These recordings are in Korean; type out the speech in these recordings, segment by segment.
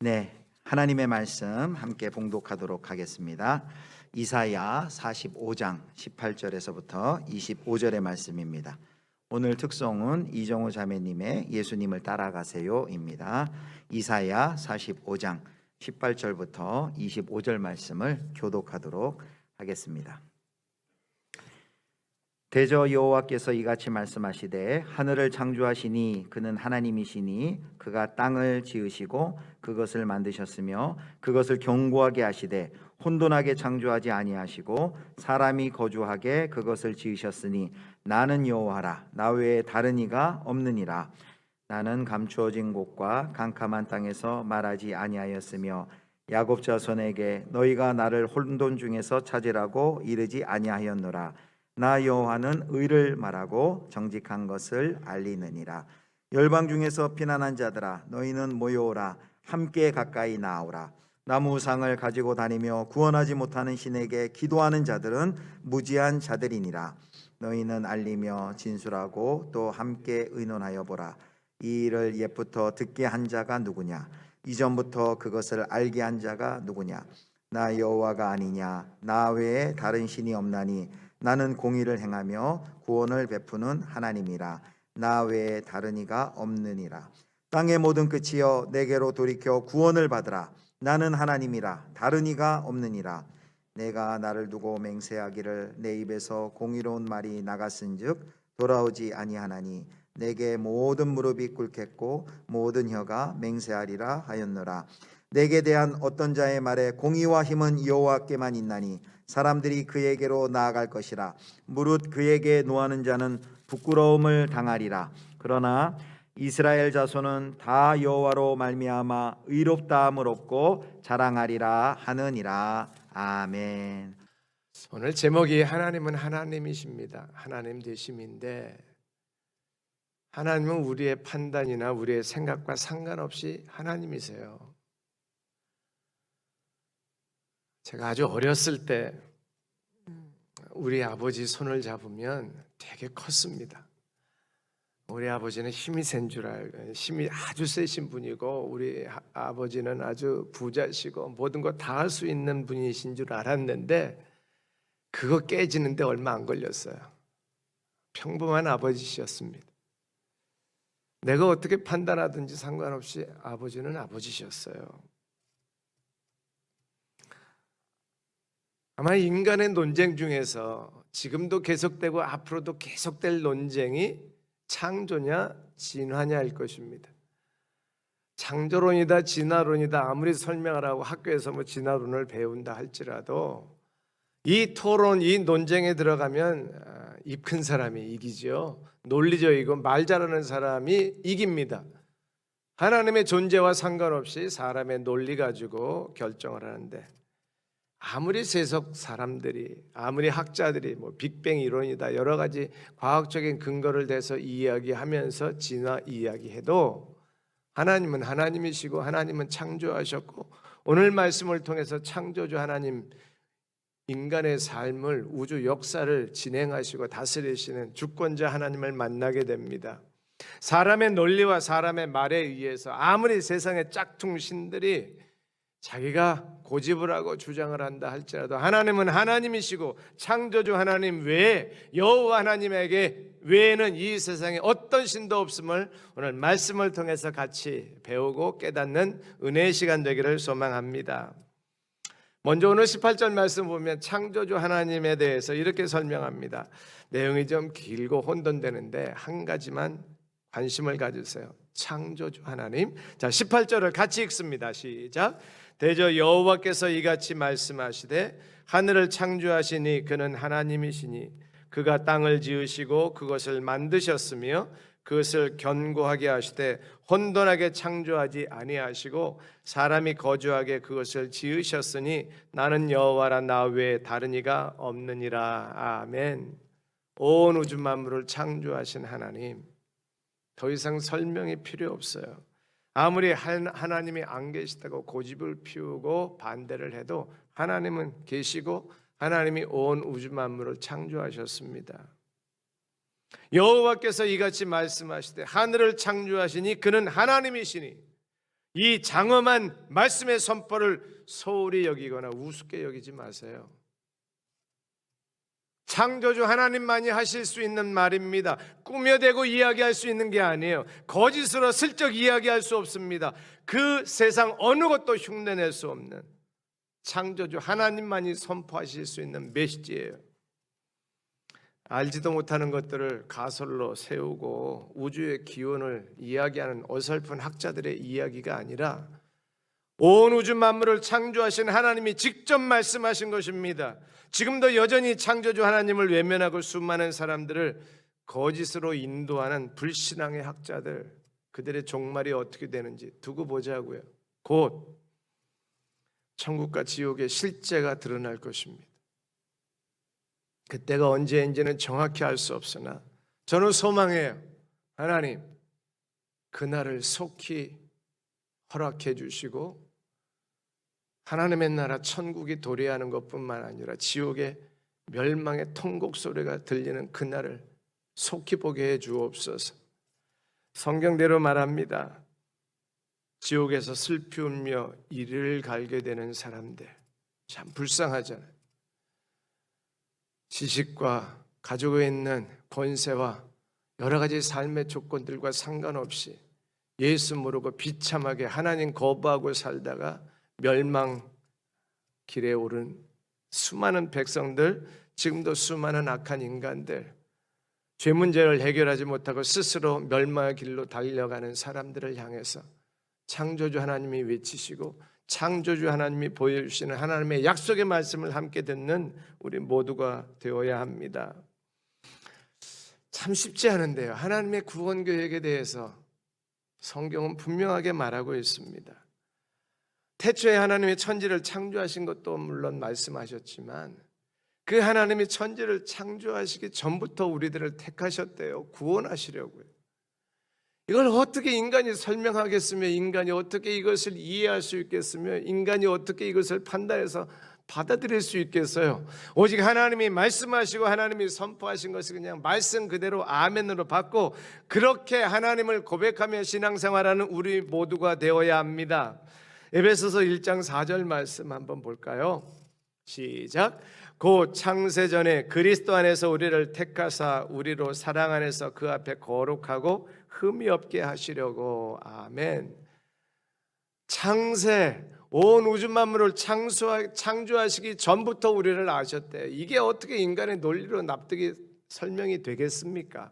네, 하나님의 말씀 함께 봉독하도록 하겠습니다. 이사야 45장 18절에서부터 25절의 말씀입니다. 오늘 특송은 이정우 자매님의 예수님을 따라가세요입니다. 이사야 45장 18절부터 25절 말씀을 교독하도록 하겠습니다. 대저 여호와께서 이같이 말씀하시되 하늘을 창조하시니 그는 하나님이시니 그가 땅을 지으시고 그것을 만드셨으며 그것을 견고하게 하시되 혼돈하게 창조하지 아니하시고 사람이 거주하게 그것을 지으셨으니 나는 여호와라 나 외에 다른 이가 없느니라. 나는 감추어진 곳과 캄캄한 땅에서 말하지 아니하였으며 야곱 자손에게 너희가 나를 혼돈 중에서 찾으라고 이르지 아니하였노라. 나 여호와는 의를 말하고 정직한 것을 알리느니라. 열방 중에서 피난한 자들아 너희는 모여오라. 함께 가까이 나아오라. 나무 우상을 가지고 다니며 구원하지 못하는 신에게 기도하는 자들은 무지한 자들이니라. 너희는 알리며 진술하고 또 함께 의논하여 보라. 이 일을 옛부터 듣게 한 자가 누구냐? 이전부터 그것을 알게 한 자가 누구냐? 나 여호와가 아니냐? 나 외에 다른 신이 없나니 나는 공의를 행하며 구원을 베푸는 하나님이라. 나 외에 다른 이가 없느니라. 땅의 모든 끝이여 내게로 돌이켜 구원을 받으라. 나는 하나님이라 다른 이가 없느니라. 내가 나를 두고 맹세하기를 내 입에서 공의로운 말이 나갔은즉 돌아오지 아니하나니 내게 모든 무릎이 꿇겠고 모든 혀가 맹세하리라 하였노라. 내게 대한 어떤 자의 말에 공의와 힘은 여호와께만 있나니 사람들이 그에게로 나아갈 것이라. 무릇 그에게 노하는 자는 부끄러움을 당하리라. 그러나 이스라엘 자손은 다 여호와로 말미암아 의롭다함을 얻고 자랑하리라 하느니라. 아멘. 오늘 제목이 하나님은 하나님이십니다. 하나님 되심인데 하나님은 우리의 판단이나 우리의 생각과 상관없이 하나님이세요. 제가 아주 어렸을 때 우리 아버지 손을 잡으면 되게 컸습니다. 우리 아버지는 힘이 센 줄 알고 힘이 아주 세신 분이고 우리 아버지는 아주 부자시고 모든 거 다 할 수 있는 분이신 줄 알았는데 그거 깨지는데 얼마 안 걸렸어요. 평범한 아버지셨습니다. 내가 어떻게 판단하든지 상관없이 아버지는 아버지셨어요. 아마 인간의 논쟁 중에서 지금도 계속되고 앞으로도 계속될 논쟁이 창조냐 진화냐일 것입니다. 창조론이다 진화론이다 아무리 설명하라고 학교에서 뭐 진화론을 배운다 할지라도 이 토론, 이 논쟁에 들어가면 입 큰 사람이 이기죠. 논리적이고 말 잘하는 사람이 이깁니다. 하나님의 존재와 상관없이 사람의 논리 가지고 결정을 하는데 아무리 세속 사람들이 아무리 학자들이 뭐 빅뱅 이론이다 여러 가지 과학적인 근거를 대서 이야기하면서 진화 이야기해도 하나님은 하나님이시고 하나님은 창조하셨고 오늘 말씀을 통해서 창조주 하나님 인간의 삶을 우주 역사를 진행하시고 다스리시는 주권자 하나님을 만나게 됩니다. 사람의 논리와 사람의 말에 의해서 아무리 세상의 짝퉁 신들이 자기가 고집을 하고 주장을 한다 할지라도 하나님은 하나님이시고 창조주 하나님 외에 여호와 하나님에게 외에는 이 세상에 어떤 신도 없음을 오늘 말씀을 통해서 같이 배우고 깨닫는 은혜의 시간 되기를 소망합니다. 먼저 오늘 18절 말씀 보면 창조주 하나님에 대해서 이렇게 설명합니다. 내용이 좀 길고 혼돈되는데 한 가지만 관심을 가지세요. 창조주 하나님. 자, 18절을 같이 읽습니다. 시작. 대저 여호와께서 이같이 말씀하시되 하늘을 창조하시니 그는 하나님이시니 그가 땅을 지으시고 그것을 만드셨으며 그것을 견고하게 하시되 혼돈하게 창조하지 아니하시고 사람이 거주하게 그것을 지으셨으니 나는 여호와라 나 외에 다른 이가 없느니라. 아멘. 온 우주 만물을 창조하신 하나님, 더 이상 설명이 필요 없어요. 아무리 하나님이 안 계시다고 고집을 피우고 반대를 해도 하나님은 계시고 하나님이 온 우주 만물을 창조하셨습니다. 여호와께서 이같이 말씀하시되 하늘을 창조하시니 그는 하나님이시니 이 장엄한 말씀의 선포를 소홀히 여기거나 우습게 여기지 마세요. 창조주 하나님만이 하실 수 있는 말입니다. 꾸며대고 이야기할 수 있는 게 아니에요. 거짓으로 슬쩍 이야기할 수 없습니다. 그 세상 어느 것도 흉내낼 수 없는 창조주 하나님만이 선포하실 수 있는 메시지예요. 알지도 못하는 것들을 가설로 세우고 우주의 기원을 이야기하는 어설픈 학자들의 이야기가 아니라 온 우주 만물을 창조하신 하나님이 직접 말씀하신 것입니다. 지금도 여전히 창조주 하나님을 외면하고 수많은 사람들을 거짓으로 인도하는 불신앙의 학자들, 그들의 종말이 어떻게 되는지 두고 보자고요. 곧 천국과 지옥의 실제가 드러날 것입니다. 그때가 언제인지는 정확히 알 수 없으나 저는 소망해요. 하나님, 그날을 속히 허락해 주시고 하나님의 나라 천국이 도래하는 것뿐만 아니라 지옥의 멸망의 통곡 소리가 들리는 그날을 속히 보게 해 주옵소서. 성경대로 말합니다. 지옥에서 슬피 울며 이를 갈게 되는 사람들 참 불쌍하잖아요. 지식과 가지고 있는 권세와 여러 가지 삶의 조건들과 상관없이 예수 모르고 비참하게 하나님 거부하고 살다가 멸망 길에 오른 수많은 백성들, 지금도 수많은 악한 인간들, 죄 문제를 해결하지 못하고 스스로 멸망의 길로 달려가는 사람들을 향해서 창조주 하나님이 외치시고 창조주 하나님이 보여주시는 하나님의 약속의 말씀을 함께 듣는 우리 모두가 되어야 합니다. 참 쉽지 않은데요. 하나님의 구원 계획에 대해서 성경은 분명하게 말하고 있습니다. 태초에 하나님이 천지를 창조하신 것도 물론 말씀하셨지만 그 하나님이 천지를 창조하시기 전부터 우리들을 택하셨대요. 구원하시려고요. 이걸 어떻게 인간이 설명하겠으며 인간이 어떻게 이것을 이해할 수 있겠으며 인간이 어떻게 이것을 판단해서 받아들일 수 있겠어요? 오직 하나님이 말씀하시고 하나님이 선포하신 것을 그냥 말씀 그대로 아멘으로 받고 그렇게 하나님을 고백하며 신앙생활하는 우리 모두가 되어야 합니다. 에베소서 1장 4절 말씀 한번 볼까요? 시작. 곧 창세전에 그리스도 안에서 우리를 택하사 우리로 사랑 안에서 그 앞에 거룩하고 흠이 없게 하시려고. 아멘. 창세, 온 우주 만물을 창조하시기 전부터 우리를 아셨대요. 이게 어떻게 인간의 논리로 납득이 설명이 되겠습니까?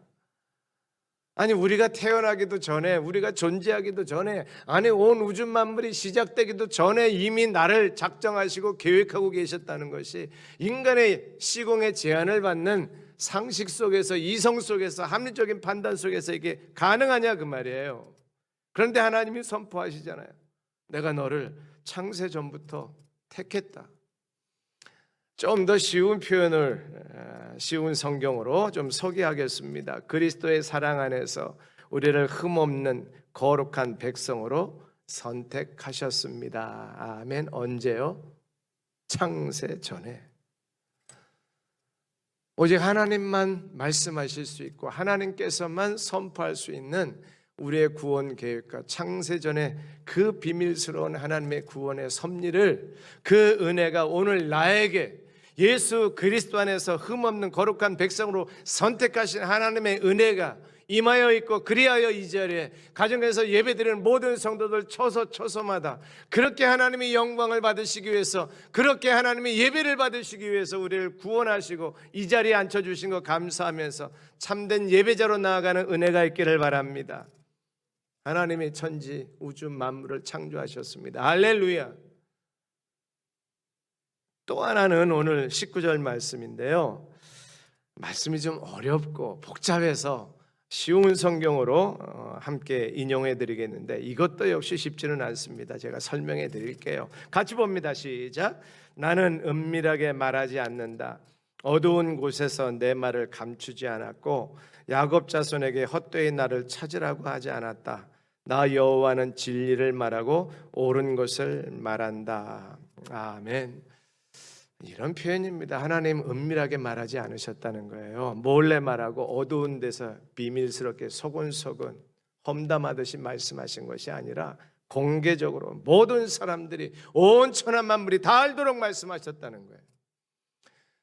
아니 우리가 태어나기도 전에 우리가 존재하기도 전에 아니 온 우주 만물이 시작되기도 전에 이미 나를 작정하시고 계획하고 계셨다는 것이 인간의 시공의 제한을 받는 상식 속에서 이성 속에서 합리적인 판단 속에서 이게 가능하냐 그 말이에요. 그런데 하나님이 선포하시잖아요. 내가 너를 창세 전부터 택했다. 좀 더 쉬운 표현을 쉬운 성경으로 좀 소개하겠습니다. 그리스도의 사랑 안에서 우리를 흠없는 거룩한 백성으로 선택하셨습니다. 아멘. 언제요? 창세 전에. 오직 하나님만 말씀하실 수 있고 하나님께서만 선포할 수 있는 우리의 구원 계획과 창세 전에 그 비밀스러운 하나님의 구원의 섭리를 그 은혜가 오늘 나에게 예수 그리스도 안에서 흠없는 거룩한 백성으로 선택하신 하나님의 은혜가 임하여 있고 그리하여 이 자리에 가정에서 예배드리는 모든 성도들 처소마다 그렇게 하나님이 영광을 받으시기 위해서 그렇게 하나님이 예배를 받으시기 위해서 우리를 구원하시고 이 자리에 앉혀주신 것 감사하면서 참된 예배자로 나아가는 은혜가 있기를 바랍니다. 하나님이 천지 우주 만물을 창조하셨습니다. 할렐루야. 또 하나는 오늘 19절 말씀인데요. 말씀이 좀 어렵고 복잡해서 쉬운 성경으로 함께 인용해 드리겠는데 이것도 역시 쉽지는 않습니다. 제가 설명해 드릴게요. 같이 봅니다. 시작. 나는 은밀하게 말하지 않는다. 어두운 곳에서 내 말을 감추지 않았고 야곱 자손에게 헛되이 나를 찾으라고 하지 않았다. 나 여호와는 진리를 말하고 옳은 것을 말한다. 아멘. 이런 표현입니다. 하나님 은밀하게 말하지 않으셨다는 거예요. 몰래 말하고 어두운 데서 비밀스럽게 소곤소곤 험담하듯이 말씀하신 것이 아니라 공개적으로 모든 사람들이 온 천하 만물이 다 알도록 말씀하셨다는 거예요.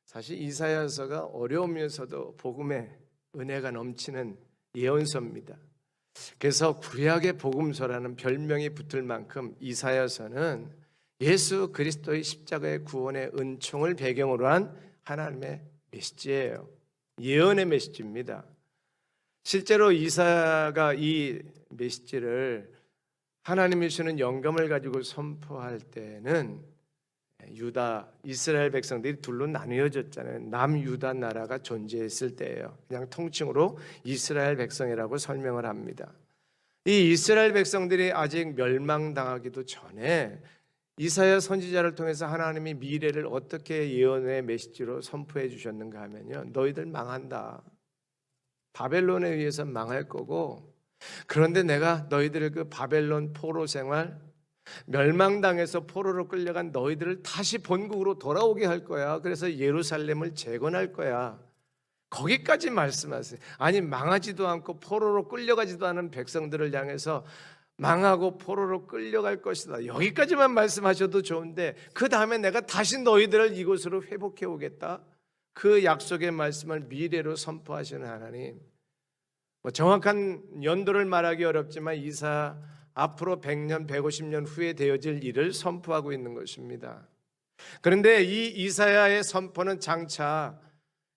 사실 이사야서가 어려우면서도 복음의 은혜가 넘치는 예언서입니다. 그래서 구약의 복음서라는 별명이 붙을 만큼 이사야서는 예수 그리스도의 십자가의 구원의 은총을 배경으로 한 하나님의 메시지예요. 예언의 메시지입니다. 실제로 이사야가 이 메시지를 하나님이 주시는 영감을 가지고 선포할 때는 유다, 이스라엘 백성들이 둘로 나뉘어졌잖아요. 남유다 나라가 존재했을 때예요. 그냥 통칭으로 이스라엘 백성이라고 설명을 합니다. 이 이스라엘 백성들이 아직 멸망당하기도 전에 이사야 선지자를 통해서 하나님이 미래를 어떻게 예언의 메시지로 선포해 주셨는가 하면요, 너희들 망한다. 바벨론에 의해서 망할 거고, 그런데 내가 너희들의 그 바벨론 포로 생활, 멸망당해서 포로로 끌려간 너희들을 다시 본국으로 돌아오게 할 거야. 그래서 예루살렘을 재건할 거야. 거기까지 말씀하세요. 아니, 망하지도 않고 포로로 끌려가지도 않은 백성들을 향해서 망하고 포로로 끌려갈 것이다, 여기까지만 말씀하셔도 좋은데 그 다음에 내가 다시 너희들을 이곳으로 회복해 오겠다, 그 약속의 말씀을 미래로 선포하시는 하나님. 정확한 연도를 말하기 어렵지만 이사 앞으로 100년, 150년 후에 되어질 일을 선포하고 있는 것입니다. 그런데 이 이사야의 선포는 장차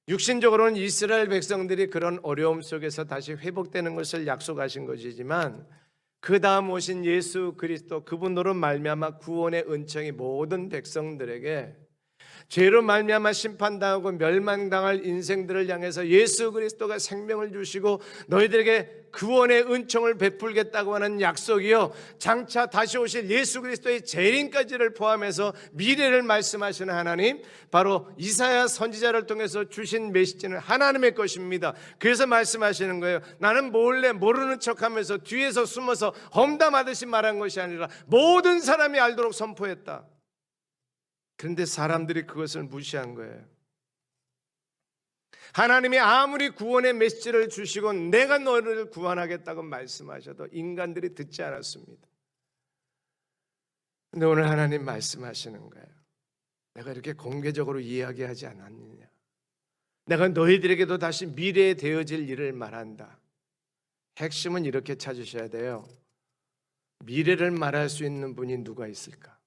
육신적으로는 이스라엘 백성들이 그런 어려움 속에서 다시 회복되는 것을 약속하신 것이지만 그 다음 오신 예수 그리스도, 그분으로 말미암아 구원의 은총이 모든 백성들에게 죄로 말미암아 심판당하고 멸망당할 인생들을 향해서 예수 그리스도가 생명을 주시고 너희들에게 구원의 은총을 베풀겠다고 하는 약속이요, 장차 다시 오실 예수 그리스도의 재림까지를 포함해서 미래를 말씀하시는 하나님, 바로 이사야 선지자를 통해서 주신 메시지는 하나님의 것입니다. 그래서 말씀하시는 거예요. 나는 몰래 모르는 척하면서 뒤에서 숨어서 험담하듯이 말한 것이 아니라 모든 사람이 알도록 선포했다. 그런데 사람들이 그것을 무시한 거예요. 하나님이 아무리 구원의 메시지를 주시고 내가 너를 구원하겠다고 말씀하셔도 인간들이 듣지 않았습니다. 근데 오늘 하나님 말씀하시는 거예요. 내가 이렇게 공개적으로 이야기하지 않았느냐. 내가 너희들에게도 다시 미래에 되어질 일을 말한다. 핵심은 이렇게 찾으셔야 돼요. 미래를 말할 수 있는 분이 누가 있을까?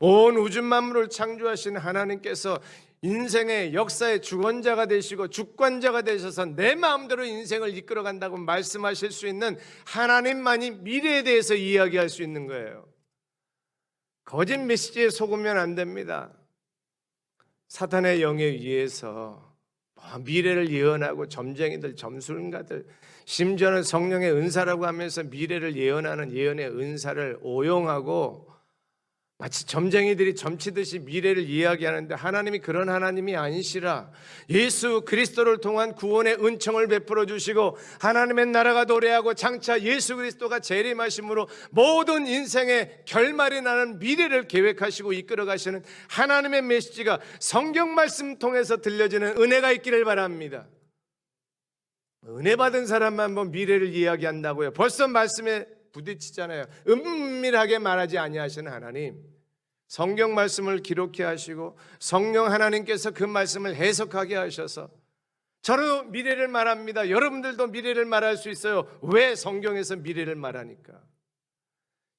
온 우주 만물을 창조하신 하나님께서 인생의 역사의 주권자가 되시고 주권자가 되셔서 내 마음대로 인생을 이끌어간다고 말씀하실 수 있는 하나님만이 미래에 대해서 이야기할 수 있는 거예요. 거짓 메시지에 속으면 안 됩니다. 사탄의 영에 의해서 미래를 예언하고 점쟁이들, 점술가들, 심지어는 성령의 은사라고 하면서 미래를 예언하는 예언의 은사를 오용하고 마치 점쟁이들이 점치듯이 미래를 이야기하는데 하나님이 그런 하나님이 아니시라. 예수 그리스도를 통한 구원의 은총을 베풀어 주시고 하나님의 나라가 도래하고 장차 예수 그리스도가 재림하심으로 모든 인생의 결말이 나는 미래를 계획하시고 이끌어 가시는 하나님의 메시지가 성경 말씀 통해서 들려지는 은혜가 있기를 바랍니다. 은혜 받은 사람만 뭐 미래를 이야기한다고요? 벌써 말씀에 부딪히잖아요. 은밀하게 말하지 아니하시는 하나님, 성경 말씀을 기록해 하시고 성령 하나님께서 그 말씀을 해석하게 하셔서 저는 미래를 말합니다. 여러분들도 미래를 말할 수 있어요. 왜? 성경에서 미래를 말하니까.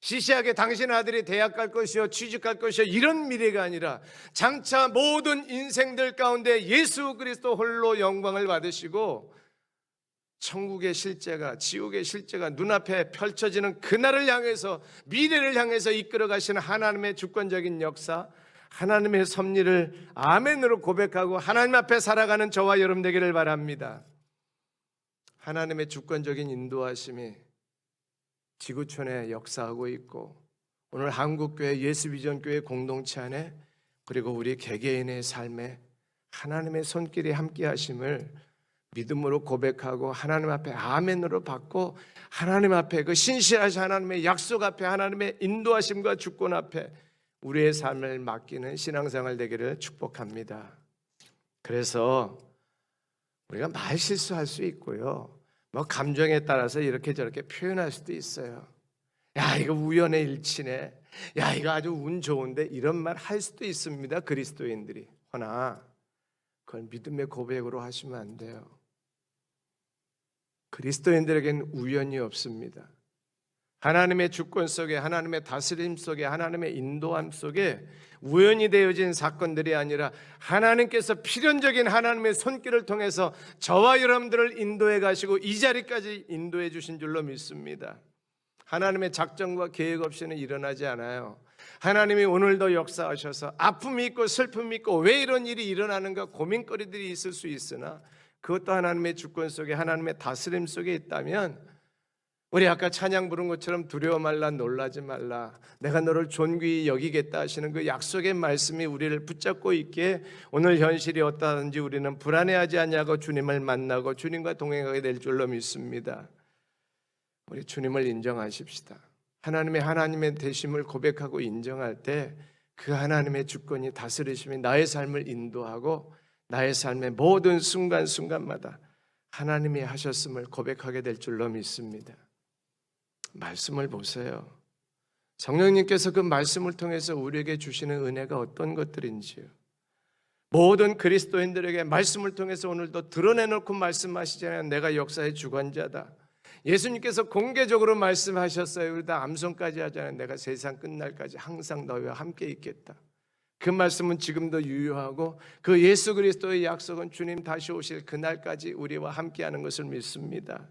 시시하게 당신 아들이 대학 갈 것이요, 취직할 것이요, 이런 미래가 아니라 장차 모든 인생들 가운데 예수 그리스도 홀로 영광을 받으시고 천국의 실제가, 지옥의 실제가 눈앞에 펼쳐지는 그날을 향해서, 미래를 향해서 이끌어 가시는 하나님의 주권적인 역사, 하나님의 섭리를 아멘으로 고백하고 하나님 앞에 살아가는 저와 여러분 되기를 바랍니다. 하나님의 주권적인 인도하심이 지구촌에 역사하고 있고 오늘 한국교회 예수비전교회 공동체 안에 그리고 우리 개개인의 삶에 하나님의 손길이 함께 하심을 믿음으로 고백하고 하나님 앞에 아멘으로 받고 하나님 앞에 그 신실하신 하나님의 약속 앞에 하나님의 인도하심과 주권 앞에 우리의 삶을 맡기는 신앙생활 되기를 축복합니다. 그래서 우리가 말 실수할 수 있고요, 뭐 감정에 따라서 이렇게 저렇게 표현할 수도 있어요. 야, 이거 우연의 일치네. 야, 이거 아주 운 좋은데, 이런 말 할 수도 있습니다, 그리스도인들이. 허나 그걸 믿음의 고백으로 하시면 안 돼요. 그리스도인들에게는 우연이 없습니다. 하나님의 주권 속에, 하나님의 다스림 속에, 하나님의 인도함 속에 우연히 되어진 사건들이 아니라 하나님께서 필연적인 하나님의 손길을 통해서 저와 여러분들을 인도해 가시고 이 자리까지 인도해 주신 줄로 믿습니다. 하나님의 작정과 계획 없이는 일어나지 않아요. 하나님이 오늘도 역사하셔서 아픔이 있고 슬픔이 있고 왜 이런 일이 일어나는가 고민거리들이 있을 수 있으나 그것도 하나님의 주권 속에, 하나님의 다스림 속에 있다면, 우리 아까 찬양 부른 것처럼 두려워 말라, 놀라지 말라, 내가 너를 존귀히 여기겠다 하시는 그 약속의 말씀이 우리를 붙잡고 있기에 오늘 현실이 어떠하든지 우리는 불안해하지 않냐고 주님을 만나고 주님과 동행하게 될 줄로 믿습니다. 우리 주님을 인정하십시다. 하나님의 되심을 고백하고 인정할 때 그 하나님의 주권이 다스리심이 나의 삶을 인도하고 나의 삶의 모든 순간순간마다 하나님이 하셨음을 고백하게 될 줄로 믿습니다. 말씀을 보세요. 성령님께서 그 말씀을 통해서 우리에게 주시는 은혜가 어떤 것들인지요. 모든 그리스도인들에게 말씀을 통해서 오늘도 드러내놓고 말씀하시잖아요. 내가 역사의 주관자다. 예수님께서 공개적으로 말씀하셨어요. 그러다 암송까지 하잖아요. 내가 세상 끝날까지 항상 너희와 함께 있겠다. 그 말씀은 지금도 유효하고 그 예수 그리스도의 약속은 주님 다시 오실 그날까지 우리와 함께하는 것을 믿습니다.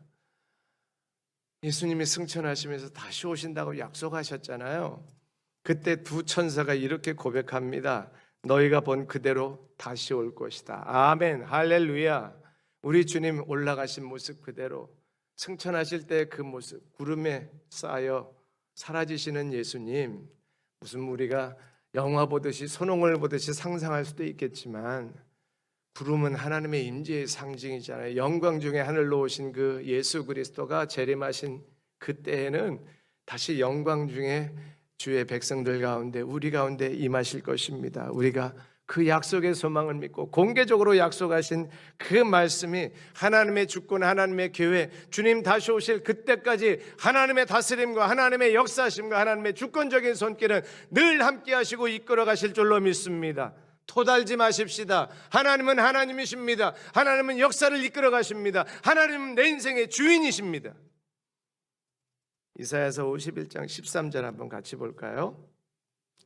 예수님이 승천하시면서 다시 오신다고 약속하셨잖아요. 그때 두 천사가 이렇게 고백합니다. 너희가 본 그대로 다시 올 것이다. 아멘, 할렐루야. 우리 주님 올라가신 모습 그대로, 승천하실 때 그 모습, 구름에 쌓여 사라지시는 예수님, 무슨 우리가 영화 보듯이 손흥을 보듯이 상상할 수도 있겠지만 구름은 하나님의 임재의 상징이잖아요. 영광 중에 하늘로 오신 그 예수 그리스도가 재림하신 그때에는 다시 영광 중에 주의 백성들 가운데, 우리 가운데 임하실 것입니다. 우리가 그 약속의 소망을 믿고 공개적으로 약속하신 그 말씀이 하나님의 주권, 하나님의 계획, 주님 다시 오실 그때까지 하나님의 다스림과 하나님의 역사심과 하나님의 주권적인 손길은 늘 함께 하시고 이끌어 가실 줄로 믿습니다. 토달지 마십시다. 하나님은 하나님이십니다. 하나님은 역사를 이끌어 가십니다. 하나님은 내 인생의 주인이십니다. 이사야서 51장 13절 한번 같이 볼까요?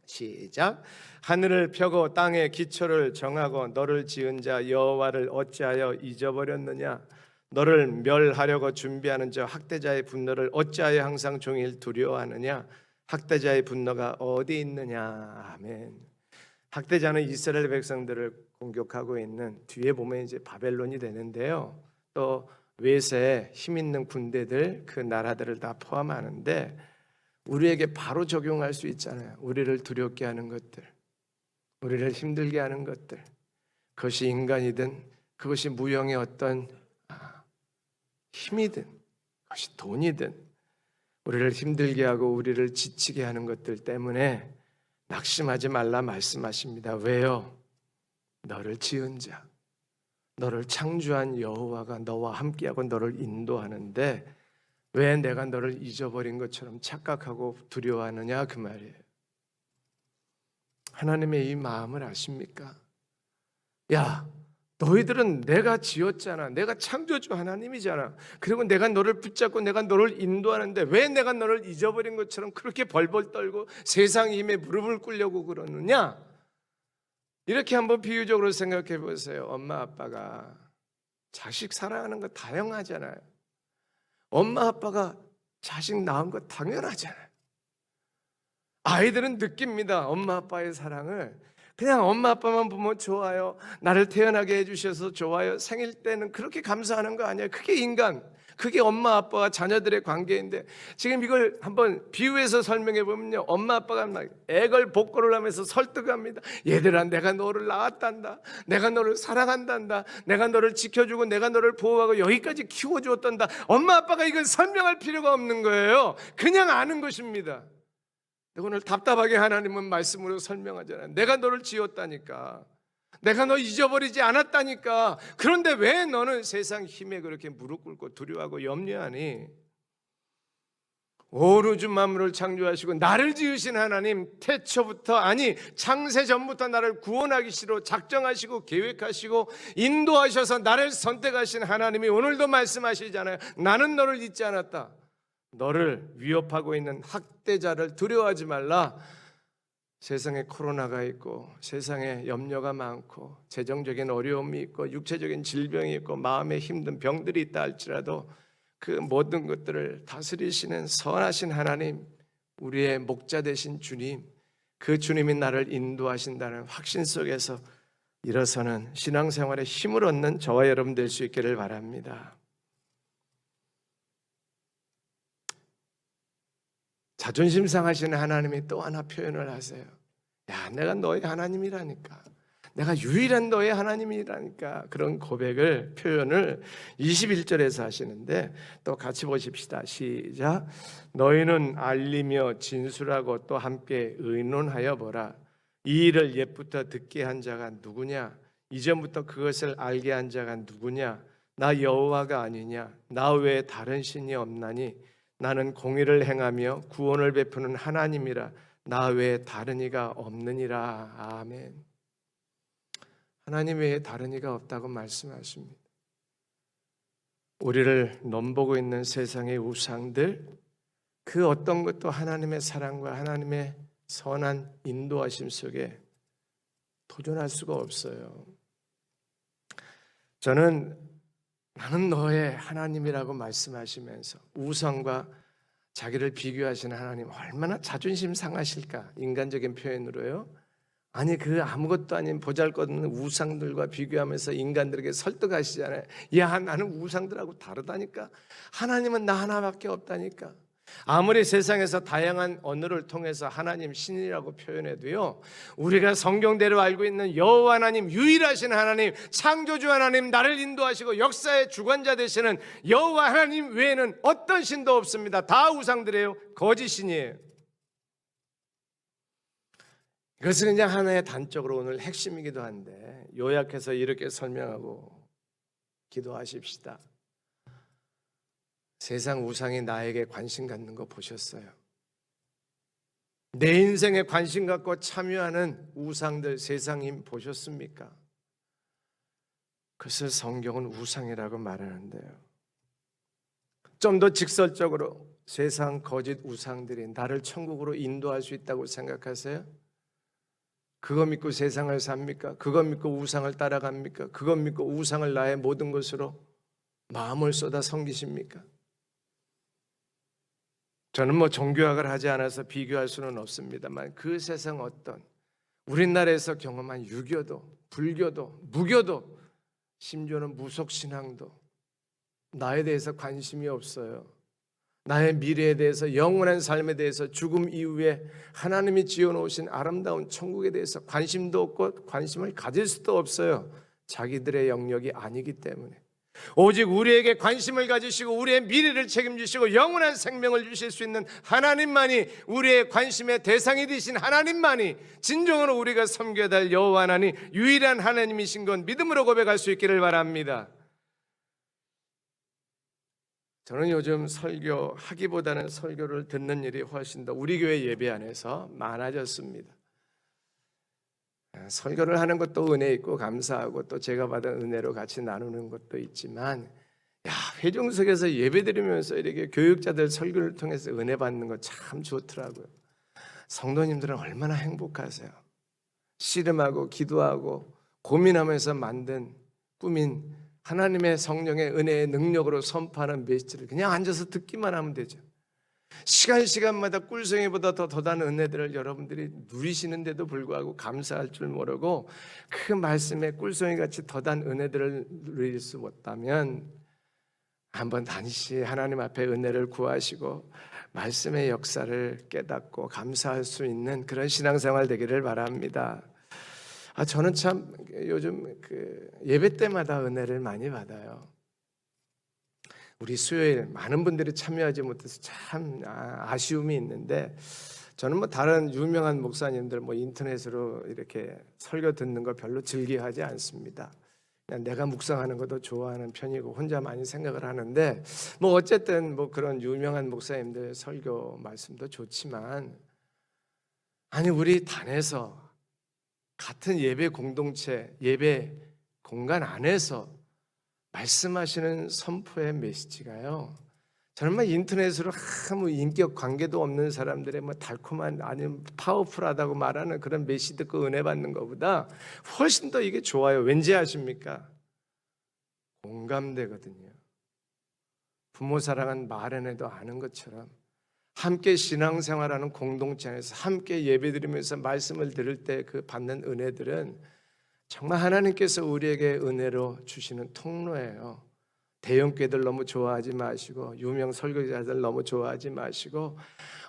시작. 하늘을 펴고 땅의 기초를 정하고 너를 지은 자 여호와를 어찌하여 잊어버렸느냐? 너를 멸하려고 준비하는 저 학대자의 분노를 어찌하여 항상 종일 두려워하느냐? 학대자의 분노가 어디 있느냐? 아멘. 학대자는 이스라엘 백성들을 공격하고 있는, 뒤에 보면 이제 바벨론이 되는데요. 또 외세 힘 있는 군대들, 그 나라들을 다 포함하는데 우리에게 바로 적용할 수 있잖아요. 우리를 두렵게 하는 것들, 우리를 힘들게 하는 것들, 그것이 인간이든 그것이 무형의 어떤 힘이든 그것이 돈이든 우리를 힘들게 하고 우리를 지치게 하는 것들 때문에 낙심하지 말라 말씀하십니다. 왜요? 너를 지은 자, 너를 창조한 여호와가 너와 함께하고 너를 인도하는데 왜 내가 너를 잊어버린 것처럼 착각하고 두려워하느냐, 그 말이에요. 하나님의 이 마음을 아십니까? 야, 너희들은 내가 지었잖아. 내가 창조주 하나님이잖아. 그리고 내가 너를 붙잡고 내가 너를 인도하는데 왜 내가 너를 잊어버린 것처럼 그렇게 벌벌 떨고 세상 힘에 무릎을 꿇려고 그러느냐? 이렇게 한번 비유적으로 생각해 보세요. 엄마 아빠가 자식 사랑하는 거 다양하잖아요. 엄마 아빠가 자식 낳은 거 당연하잖아요. 아이들은 느낍니다. 엄마 아빠의 사랑을. 그냥 엄마 아빠만 보면 좋아요. 나를 태어나게 해주셔서 좋아요. 생일 때는 그렇게 감사하는 거 아니에요. 그게 인간, 그게 엄마 아빠와 자녀들의 관계인데, 지금 이걸 한번 비유해서 설명해 보면요, 엄마 아빠가 막 애걸 복고를 하면서 설득합니다. 얘들아, 내가 너를 낳았단다. 내가 너를 사랑한단다. 내가 너를 지켜주고 내가 너를 보호하고 여기까지 키워주었단다. 엄마 아빠가 이걸 설명할 필요가 없는 거예요. 그냥 아는 것입니다. 오늘 답답하게 하나님은 말씀으로 설명하잖아요. 내가 너를 지었다니까. 내가 너 잊어버리지 않았다니까. 그런데 왜 너는 세상 힘에 그렇게 무릎 꿇고 두려워하고 염려하니? 온 우주 만물을 창조하시고 나를 지으신 하나님, 태초부터, 아니 창세 전부터 나를 구원하기시로 작정하시고 계획하시고 인도하셔서 나를 선택하신 하나님이 오늘도 말씀하시잖아요. 나는 너를 잊지 않았다. 너를 위협하고 있는 학대자를 두려워하지 말라. 세상에 코로나가 있고 세상에 염려가 많고 재정적인 어려움이 있고 육체적인 질병이 있고 마음에 힘든 병들이 있다 할지라도 그 모든 것들을 다스리시는 선하신 하나님, 우리의 목자 되신 주님, 그 주님이 나를 인도하신다는 확신 속에서 일어서는 신앙생활에 힘을 얻는 저와 여러분 될 수 있기를 바랍니다. 자존심 상하시는 하나님이 또 하나 표현을 하세요. 야, 내가 너의 하나님이라니까. 내가 유일한 너의 하나님이라니까. 그런 고백을, 표현을 21절에서 하시는데 또 같이 보십시다. 시작. 너희는 알리며 진술하고 또 함께 의논하여 보라. 이 일을 옛부터 듣게 한 자가 누구냐? 이전부터 그것을 알게 한 자가 누구냐? 나 여호와가 아니냐? 나 외에 다른 신이 없나니? 나는 공의를 행하며 구원을 베푸는 하나님이라. 나 외에 다른 이가 없느니라. 아멘. 하나님 외에 다른 이가 없다고 말씀하십니다. 우리를 넘보고 있는 세상의 우상들, 그 어떤 것도 하나님의 사랑과 하나님의 선한 인도하심 속에 도전할 수가 없어요. 저는 나는 너의 하나님이라고 말씀하시면서 우상과 자기를 비교하시는 하나님 얼마나 자존심 상하실까, 인간적인 표현으로요. 아니 그 아무것도 아닌 보잘것없는 우상들과 비교하면서 인간들에게 설득하시잖아요. 야, 나는 우상들하고 다르다니까. 하나님은 나 하나밖에 없다니까. 아무리 세상에서 다양한 언어를 통해서 하나님 신이라고 표현해도요, 우리가 성경대로 알고 있는 여호와 하나님, 유일하신 하나님, 창조주 하나님, 나를 인도하시고 역사의 주관자 되시는 여호와 하나님 외에는 어떤 신도 없습니다. 다 우상들이에요. 거짓 신이에요. 이것은 그냥 하나의 단적으로 오늘 핵심이기도 한데 요약해서 이렇게 설명하고 기도하십시다. 세상 우상이 나에게 관심 갖는 거 보셨어요? 내 인생에 관심 갖고 참여하는 우상들, 세상인 보셨습니까? 그것을 성경은 우상이라고 말하는데요. 좀 더 직설적으로 세상 거짓 우상들이 나를 천국으로 인도할 수 있다고 생각하세요? 그거 믿고 세상을 삽니까? 그거 믿고 우상을 따라갑니까? 그거 믿고 우상을 나의 모든 것으로 마음을 쏟아 섬기십니까? 저는 종교학을 하지 않아서 비교할 수는 없습니다만 그 세상 어떤 우리나라에서 경험한 유교도, 불교도, 무교도, 심지어는 무속신앙도 나에 대해서 관심이 없어요. 나의 미래에 대해서, 영원한 삶에 대해서, 죽음 이후에 하나님이 지어놓으신 아름다운 천국에 대해서 관심도 없고 관심을 가질 수도 없어요. 자기들의 영역이 아니기 때문에. 오직 우리에게 관심을 가지시고 우리의 미래를 책임지시고 영원한 생명을 주실 수 있는 하나님만이, 우리의 관심의 대상이 되신 하나님만이 진정으로 우리가 섬겨야 될 여호와 하나님, 유일한 하나님이신 건 믿음으로 고백할 수 있기를 바랍니다. 저는 요즘 설교하기보다는 설교를 듣는 일이 훨씬 더 우리 교회 예배 안에서 많아졌습니다. 설교를 하는 것도 은혜 있고 감사하고 또 제가 받은 은혜로 같이 나누는 것도 있지만, 회중석에서 예배 드리면서 이렇게 교육자들 설교를 통해서 은혜 받는 거 참 좋더라고요. 성도님들은 얼마나 행복하세요. 씨름하고 기도하고 고민하면서 만든, 꾸민 하나님의 성령의 은혜의 능력으로 선포하는 메시지를 그냥 앉아서 듣기만 하면 되죠. 시간마다 꿀송이보다 더 더단 은혜들을 여러분들이 누리시는데도 불구하고 감사할 줄 모르고 그 말씀에 꿀송이같이 더단 은혜들을 누릴 수 없다면 한번 단시 하나님 앞에 은혜를 구하시고 말씀의 역사를 깨닫고 감사할 수 있는 그런 신앙생활 되기를 바랍니다. 저는 참 요즘 예배 때마다 은혜를 많이 받아요. 우리 수요일 많은 분들이 참여하지 못해서 참 아쉬움이 있는데, 저는 다른 유명한 목사님들 인터넷으로 이렇게 설교 듣는 거 별로 즐겨하지 않습니다. 그냥 내가 묵상하는 것도 좋아하는 편이고 혼자 많이 생각을 하는데 뭐 어쨌든 뭐 그런 유명한 목사님들 설교 말씀도 좋지만 아니 우리 단에서 같은 예배 공동체, 예배 공간 안에서 말씀하시는 선포의 메시지가요. 정말 인터넷으로 아무 인격 관계도 없는 사람들의 뭐 달콤한 아니면 파워풀하다고 말하는 그런 메시지 듣고 은혜 받는 것보다 훨씬 더 이게 좋아요. 왠지 아십니까? 공감되거든요. 부모 사랑은 말 안 해도 아는 것처럼 함께 신앙생활하는 공동체 안에서 함께 예배드리면서 말씀을 들을 때 그 받는 은혜들은 정말 하나님께서 우리에게 은혜로 주시는 통로예요. 대형교회들 너무 좋아하지 마시고 유명 설교자들 너무 좋아하지 마시고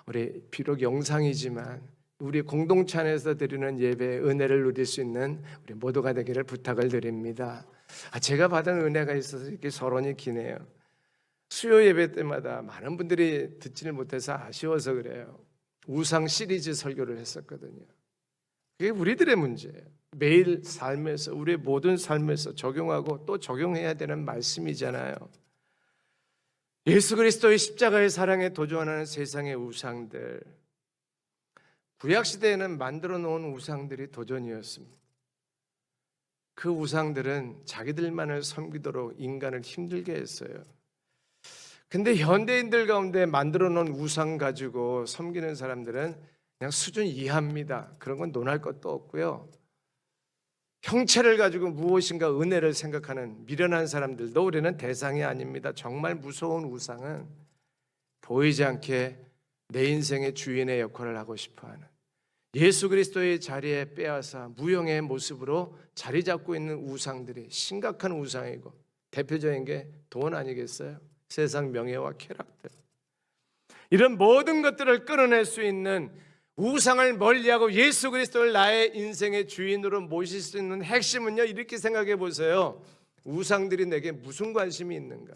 우리 비록 영상이지만 우리 공동체 안에서 드리는 예배의 은혜를 누릴 수 있는 우리 모두가 되기를 부탁을 드립니다. 제가 받은 은혜가 있어서 이렇게 서론이 기네요. 수요 예배 때마다 많은 분들이 듣지를 못해서 아쉬워서 그래요. 우상 시리즈 설교를 했었거든요. 그게 우리들의 문제예요. 매일 삶에서 우리의 모든 삶에서 적용하고 또 적용해야 되는 말씀이잖아요. 예수 그리스도의 십자가의 사랑에 도전하는 세상의 우상들, 구약 시대에는 만들어 놓은 우상들이 도전이었습니다. 그 우상들은 자기들만을 섬기도록 인간을 힘들게 했어요. 근데 현대인들 가운데 만들어 놓은 우상 가지고 섬기는 사람들은 그냥 수준 이하입니다. 그런 건 논할 것도 없고요. 형체를 가지고 무엇인가 은혜를 생각하는 미련한 사람들도 우리는 대상이 아닙니다. 정말 무서운 우상은 보이지 않게 내 인생의 주인의 역할을 하고 싶어하는 예수 그리스도의 자리에 빼앗아 무형의 모습으로 자리 잡고 있는 우상들이 심각한 우상이고 대표적인 게 돈 아니겠어요? 세상 명예와 쾌락들. 이런 모든 것들을 끌어낼 수 있는 우상을 멀리하고 예수 그리스도를 나의 인생의 주인으로 모실 수 있는 핵심은요, 이렇게 생각해 보세요. 우상들이 내게 무슨 관심이 있는가?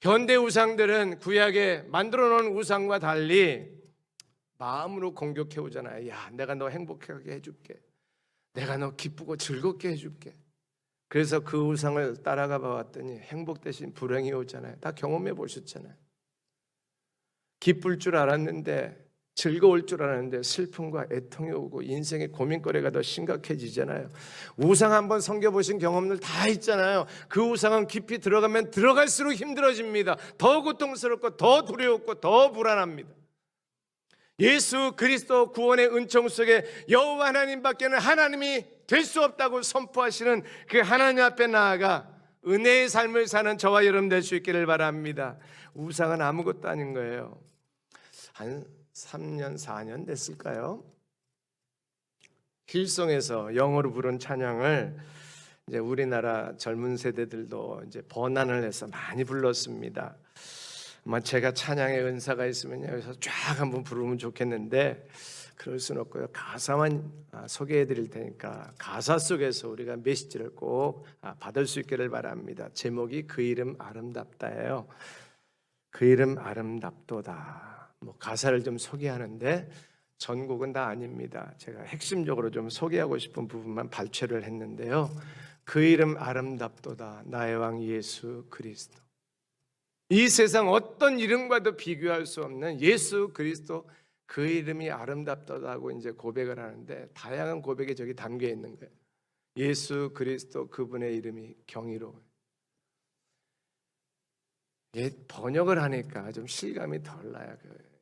현대 우상들은 구약에 만들어 놓은 우상과 달리 마음으로 공격해 오잖아요. 야, 내가 너 행복하게 해줄게. 내가 너 기쁘고 즐겁게 해줄게. 그래서 그 우상을 따라가 봐왔더니 행복 대신 불행이 오잖아요. 다 경험해 보셨잖아요. 기쁠 줄 알았는데, 즐거울 줄 알았는데 슬픔과 애통이 오고 인생의 고민거리가 더 심각해지잖아요. 우상 한번 섬겨보신 경험들 다 있잖아요. 그 우상은 깊이 들어가면 들어갈수록 힘들어집니다. 더 고통스럽고 더 두려웠고 더 불안합니다. 예수 그리스도 구원의 은총 속에 여호와 하나님밖에는 하나님이 될 수 없다고 선포하시는 그 하나님 앞에 나아가 은혜의 삶을 사는 저와 여러분 될 수 있기를 바랍니다. 우상은 아무것도 아닌 거예요. 한 3년 4년 됐을까요? 힐송에서 영어로 부른 찬양을 이제 우리나라 젊은 세대들도 이제 번안을 해서 많이 불렀습니다. 아마 제가 찬양의 은사가 있으면 여기서 쫙 한번 부르면 좋겠는데 그럴 수는 없고요. 가사만 소개해 드릴 테니까 가사 속에서 우리가 메시지를 꼭 받을 수 있기를 바랍니다. 제목이 그 이름 아름답다예요. 그 이름 아름답도다. 뭐 가사를 좀 소개하는데 전곡은 다 아닙니다. 제가 핵심적으로 좀 소개하고 싶은 부분만 발췌를 했는데요. 그 이름 아름답도다. 나의 왕 예수 그리스도. 이 세상 어떤 이름과도 비교할 수 없는 예수 그리스도 그 이름이 아름답다고 이제 고백을 하는데 다양한 고백이 저기 담겨 있는 거예요. 예수 그리스도 그분의 이름이 경이로워요. 번역을 하니까 좀 실감이 덜 나요.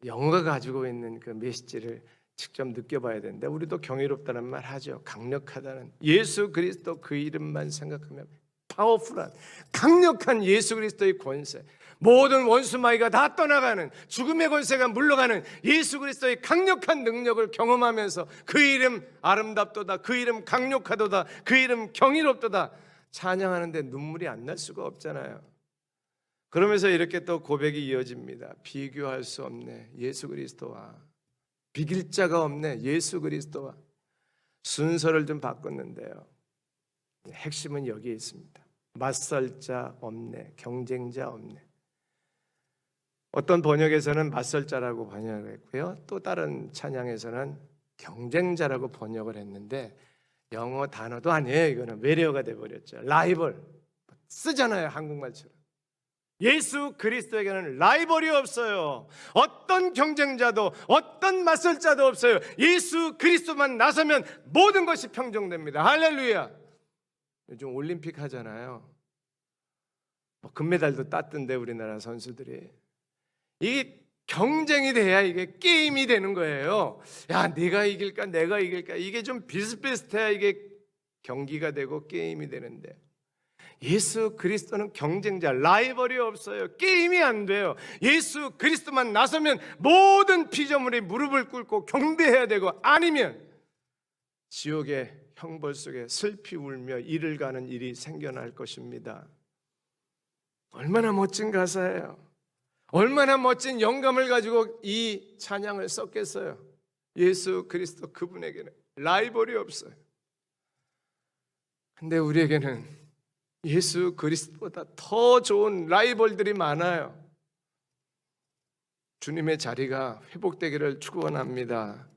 영어가 가지고 있는 그 메시지를 직접 느껴봐야 되는데 우리도 경이롭다는 말 하죠. 강력하다는 예수 그리스도 그 이름만 생각하면 파워풀한 강력한 예수 그리스도의 권세, 모든 원수마귀가 다 떠나가는 죽음의 권세가 물러가는 예수 그리스도의 강력한 능력을 경험하면서 그 이름 아름답도다, 그 이름 강력하도다, 그 이름 경이롭도다 찬양하는데 눈물이 안 날 수가 없잖아요. 그러면서 이렇게 또 고백이 이어집니다. 비교할 수 없네 예수 그리스도와, 비길 자가 없네 예수 그리스도와. 순서를 좀 바꿨는데요, 핵심은 여기에 있습니다. 맞설 자 없네, 경쟁자 없네. 어떤 번역에서는 맞설 자라고 번역을 했고요, 또 다른 찬양에서는 경쟁자라고 번역을 했는데 영어 단어도 아니에요. 이거는 외래어가 돼버렸죠. 라이벌 쓰잖아요, 한국말처럼. 예수 그리스도에게는 라이벌이 없어요. 어떤 경쟁자도 어떤 맞설자도 없어요. 예수 그리스도만 나서면 모든 것이 평정됩니다. 할렐루야. 요즘 올림픽 하잖아요. 금메달도 땄던데 우리나라 선수들이. 이 경쟁이 돼야 이게 게임이 되는 거예요. 야, 내가 이길까 내가 이길까, 이게 좀 비슷비슷해야 이게 경기가 되고 게임이 되는데, 예수 그리스도는 경쟁자, 라이벌이 없어요. 게임이 안 돼요. 예수 그리스도만 나서면 모든 피조물이 무릎을 꿇고 경배해야 되고, 아니면 지옥의 형벌 속에 슬피 울며 이를 가는 일이 생겨날 것입니다. 얼마나 멋진 가사예요. 얼마나 멋진 영감을 가지고 이 찬양을 썼겠어요. 예수 그리스도, 그분에게는 라이벌이 없어요. 근데 우리에게는 예수 그리스도보다 더 좋은 라이벌들이 많아요. 주님의 자리가 회복되기를 축원합니다.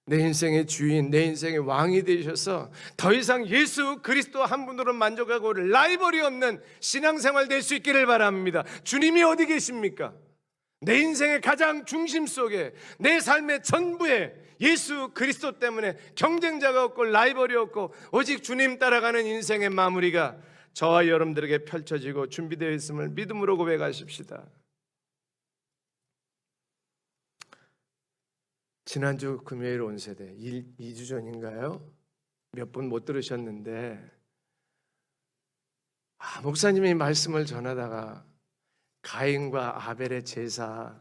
내 인생의 주인, 내 인생의 왕이 되셔서 더 이상 예수 그리스도 한 분으로 만족하고 라이벌이 없는 신앙생활 될 수 있기를 바랍니다. 주님이 어디 계십니까? 내 인생의 가장 중심 속에, 내 삶의 전부에 예수 그리스도 때문에 경쟁자가 없고 라이벌이 없고 오직 주님 따라가는 인생의 마무리가 저와 여러분들에게 펼쳐지고 준비되어 있음을 믿음으로 고백하십시다. 지난주 금요일 온 세대 2주 전인가요? 몇 분 못 들으셨는데, 목사님이 말씀을 전하다가 가인과 아벨의 제사,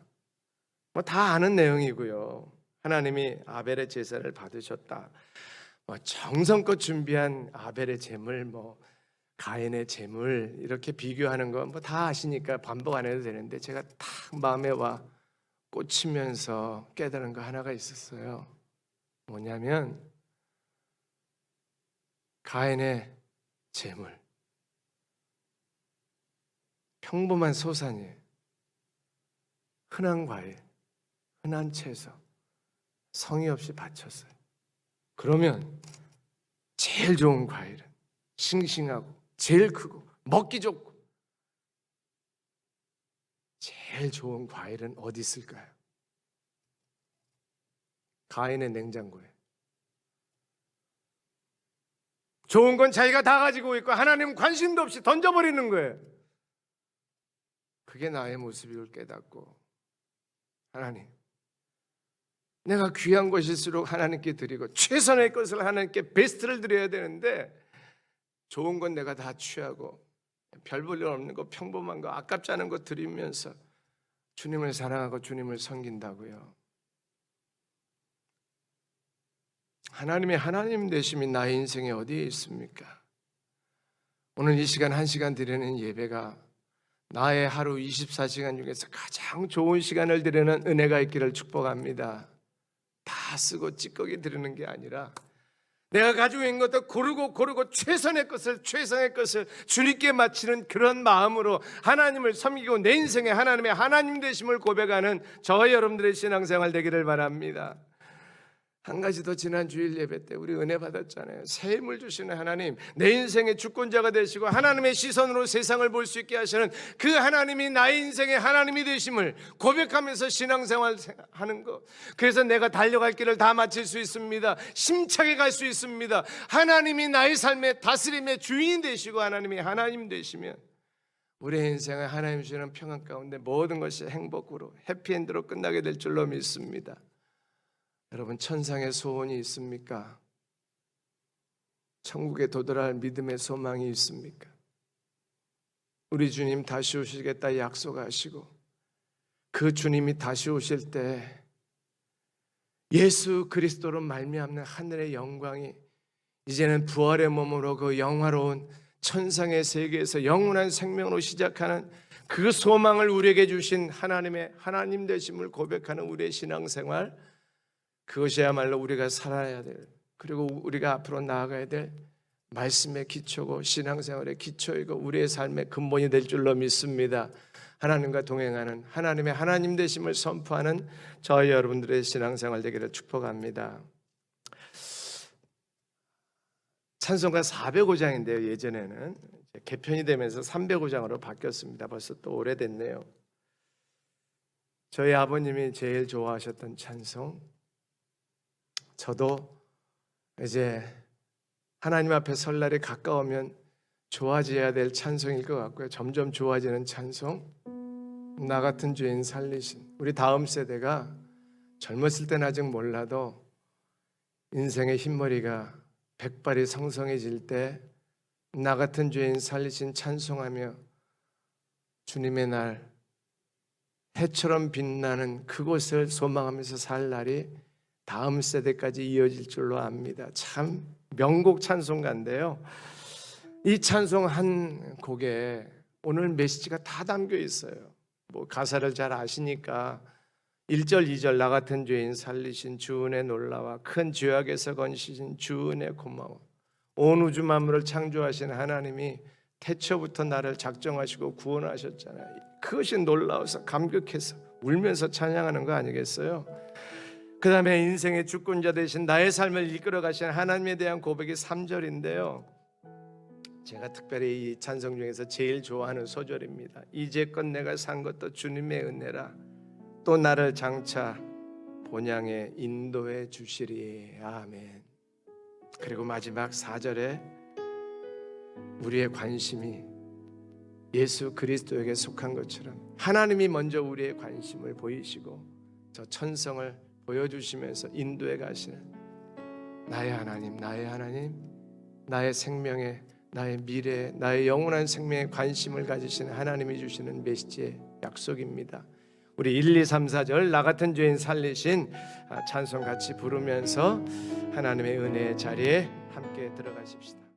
다 아는 내용이고요. 하나님이 아벨의 제사를 받으셨다. 정성껏 준비한 아벨의 제물, 가인의 제물 이렇게 비교하는 건 다 아시니까 반복 안 해도 되는데, 제가 딱 마음에 와 꽂히면서 깨달은 거 하나가 있었어요. 뭐냐면 가인의 제물, 평범한 소산이에요. 흔한 과일, 흔한 채소, 성의 없이 바쳤어요. 그러면 제일 좋은 과일은 싱싱하고 제일 크고 먹기 좋고, 제일 좋은 과일은 어디 있을까요? 가인의 냉장고에. 좋은 건 자기가 다 가지고 있고 하나님은 관심도 없이 던져버리는 거예요. 그게 나의 모습을 깨닫고, 하나님, 내가 귀한 것일수록 하나님께 드리고 최선의 것을 하나님께 베스트를 드려야 되는데, 좋은 건 내가 다 취하고 별 볼 일 없는 거, 평범한 거, 아깝지 않은 거 드리면서 주님을 사랑하고 주님을 섬긴다고요. 하나님의 하나님 되심이 나의 인생에 어디에 있습니까? 오늘 이 시간 1시간 드리는 예배가 나의 하루 24시간 중에서 가장 좋은 시간을 드리는 은혜가 있기를 축복합니다. 다 쓰고 찌꺼기 드리는 게 아니라 내가 가지고 있는 것도 고르고 최선의 것을 주님께 바치는 그런 마음으로 하나님을 섬기고 내 인생에 하나님의 하나님 되심을 고백하는 저와 여러분들의 신앙생활 되기를 바랍니다. 한 가지 더, 지난 주일 예배 때 우리 은혜 받았잖아요. 새 힘을 주시는 하나님, 내 인생의 주권자가 되시고 하나님의 시선으로 세상을 볼 수 있게 하시는 그 하나님이 나의 인생의 하나님이 되심을 고백하면서 신앙생활 하는 것, 그래서 내가 달려갈 길을 다 마칠 수 있습니다. 심차게 갈 수 있습니다. 하나님이 나의 삶의 다스림의 주인 되시고 하나님이 하나님 되시면 우리의 인생은 하나님 주시는 평안 가운데 모든 것이 행복으로 해피엔드로 끝나게 될 줄로 믿습니다. 여러분, 천상의 소원이 있습니까? 천국에 도달할 믿음의 소망이 있습니까? 우리 주님 다시 오시겠다 약속하시고, 그 주님이 다시 오실 때 예수 그리스도로 말미암는 하늘의 영광이 이제는 부활의 몸으로 그 영화로운 천상의 세계에서 영원한 생명으로 시작하는 그 소망을 우리에게 주신 하나님의 하나님 되심을 고백하는 우리의 신앙생활, 그것이야말로 우리가 살아야 될, 그리고 우리가 앞으로 나아가야 될 말씀의 기초고 신앙생활의 기초이고 우리의 삶의 근본이 될 줄로 믿습니다. 하나님과 동행하는 하나님의 하나님 되심을 선포하는 저희 여러분들의 신앙생활 되기를 축복합니다. 찬송가 405장인데요. 예전에는 이제 개편이 되면서 305장으로 바뀌었습니다. 벌써 또 오래됐네요. 저희 아버님이 제일 좋아하셨던 찬송, 저도 이제 하나님 앞에 설 날이 가까우면 좋아져야 될 찬송일 것 같고요. 점점 좋아지는 찬송, 나 같은 죄인 살리신. 우리 다음 세대가 젊었을 때는 아직 몰라도 인생의 흰머리가 백발이 성성해질 때 나 같은 죄인 살리신 찬송하며 주님의 날 해처럼 빛나는 그곳을 소망하면서 살 날이 다음 세대까지 이어질 줄로 압니다. 참 명곡 찬송가인데요. 이 찬송 한 곡에 오늘 메시지가 다 담겨 있어요. 뭐 가사를 잘 아시니까 1절 2절 나 같은 죄인 살리신 주 은혜 놀라와 큰 죄악에서 건지신 주 은혜 고마워. 온 우주 만물을 창조하신 하나님이 태초부터 나를 작정하시고 구원하셨잖아요. 그것이 놀라워서 감격해서 울면서 찬양하는 거 아니겠어요? 그 다음에 인생의 주권자 되신 나의 삶을 이끌어 가신 하나님에 대한 고백이 3절인데요. 제가 특별히 이 찬송 중에서 제일 좋아하는 소절입니다. 이제껏 내가 산 것도 주님의 은혜라 또 나를 장차 본향에 인도해 주시리. 아멘. 그리고 마지막 4절에 우리의 관심이 예수 그리스도에게 속한 것처럼 하나님이 먼저 우리의 관심을 보이시고 저 천성을 보여주시면서 인도해 가시는 나의 하나님, 나의 생명에, 나의 미래에, 나의 영원한 생명에 관심을 가지시는 하나님이 주시는 메시지의 약속입니다. 우리 1, 2, 3, 4절 나 같은 죄인 살리신 찬송 같이 부르면서 하나님의 은혜의 자리에 함께 들어가십시다.